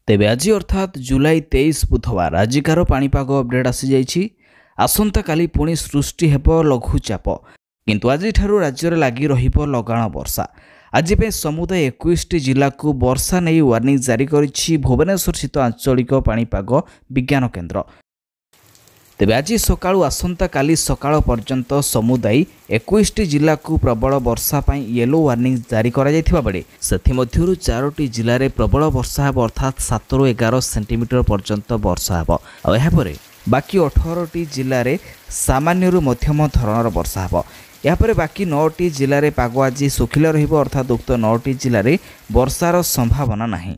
तेबे आज अर्थात जुलाई 23 बुधवार आजिकार पाणीपाग अपडेट आसी जाइछि। आसंता काली पुणी सृष्टि हेब लघुचाप किंतु आज राज्य में लगी रहिब लगाण वर्षा। आज समुदाय 21 जिला को वर्षा नहीं वार्निंग जारी करिछि भुवनेश्वर स्थित आंचलिक पाणीपाग विज्ञान केन्द्र। तेबे आज सकाळु आसंता काली सकाळ पर्यंत समुदाय 21 जिला को प्रबल वर्षा पाई येलो वार्निंग जारी करा जायथिबा बेले सेथिमध्यरु 4टी जिले में प्रबल वर्षा हेब अर्थात 7 ରୁ 11 सेंटीमीटर पर्यंत वर्षा हेब। आ एहा परे बाकी 18टी जिले में सामान्यरू मध्यम धरणर वर्षा हेब। यापर बाकी 9टी जिले में पाग आज सुखिला रहिब अर्थात उक्त 9टी जिले में वर्षार संभावना नहीं।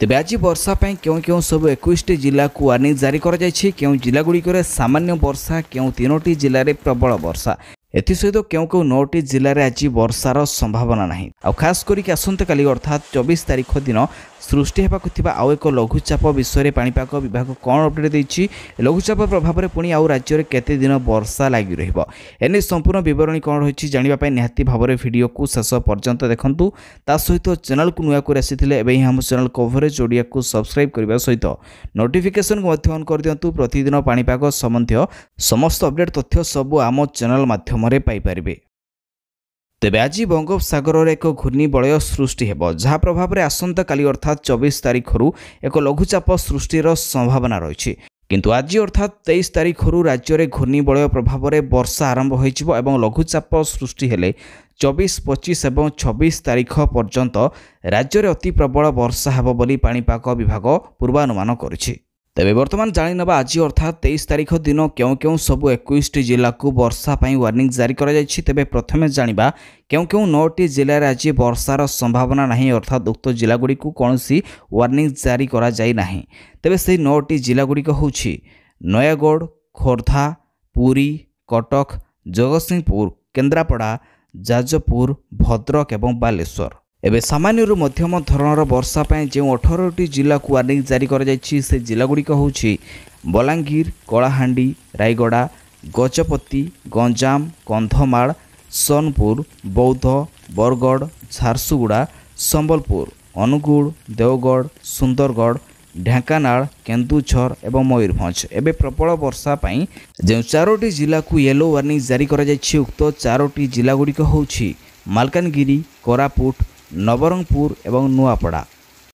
तेबे आज वर्षा पाई क्यों सब 21 जिला को वार्निंग जारी करा जायछि, क्यों जिलागुड़िक सामान्य वर्षा, क्यों 3टी जिले में प्रबल वर्षा, एसत क्यों 9टी जिले में आज वर्षार संभावना नहीं। आ खास करिक आसंता काली अर्थात 24 तारिख दिन सृष्टि हेबाकु थिबा आउ एक लघुचाप विषय पाणीपाग विभाग कौन अपडेट देछि, लघुचाप प्रभाव में पुणी आउ राज्य में केते दिन वर्षा लगी रहिबो, एने संपूर्ण विवरणी कौन रही जानिबा पई निहाती भाव में वीडियो को शेष पर्यंत देखंतु। ता सहित चैनल को नुआ को आसीथिले एबे हम चैनल कवरेज ओडिया को सब्सक्राइब करबा सहित नोटिफिकेशन को मध्य ऑन कर दियंतु। प्रतिदिन पाणीपाग संबंधी समस्त अपडेट तथ्य सब आम चैनल माध्यम रे पाई परिबे। तेबे आज बंगोपसागर एक घूर्णिबलय सृष्टि हेब जहाँ प्रभाव में आसंता काली अर्थात 24 तारिख एक लघुचाप सृष्टिर संभावना रही। किंतु आज अर्थात 23 तारिख राज्य में घूर्णिबलय प्रभाव में वर्षा आरंभ हो लघुचाप सृष्टि हेले 24, 25 और 26 तारिख पर्यंत राज्य में अति प्रबल वर्षा हेब बोली पाणीपाग विभाग पूर्वानुमान करिछि। तेबे वर्तमान जानि नबा आज अर्थात 23 तारिख दिन क्यों सब 21 जिला को वर्षा पाई वार्निंग जारी करा जायछि। तेबे प्रथमे जानिबा क्यों 9टी जिले में आज वर्षार संभावना नहीं अर्थात उक्त जिलागुड़ी को कौनसी वार्निंग जारी करा जाय नाही। तेबे से 9टी जिलागुड़िक होछि नयागढ़, खोर्धा, पुरी, कटक, जगतसिंहपुर, केन्द्रापड़ा, जाजपुर, भद्रक एवं बालेश्वर। एबे सामान्यरू मध्यम धरणर वर्षा पाई जो 18टी जिला को वार्निंग जारी करा जायछि से जिलागुड़िक होछि बलांगीर, कलाहांडी, रायगड़ा, गजपति, गंजाम, कंधमाल, सोनपुर, बौद्ध, बरगढ़, झारसुगुड़ा, संबलपुर, अनुगुल, देवगढ़, सुंदरगढ़, ढेंकानाल, केन्दुझर एवं मयूरभंज। एबे प्रबल वर्षा पाई जो 4टी जिला को येलो वार्निंग जारी करा जायछि उक्त 4टी जिलागुड़िक होछि मालकानगिरी, कोरापुट, नवरंगपुर एवं नुआपड़ा।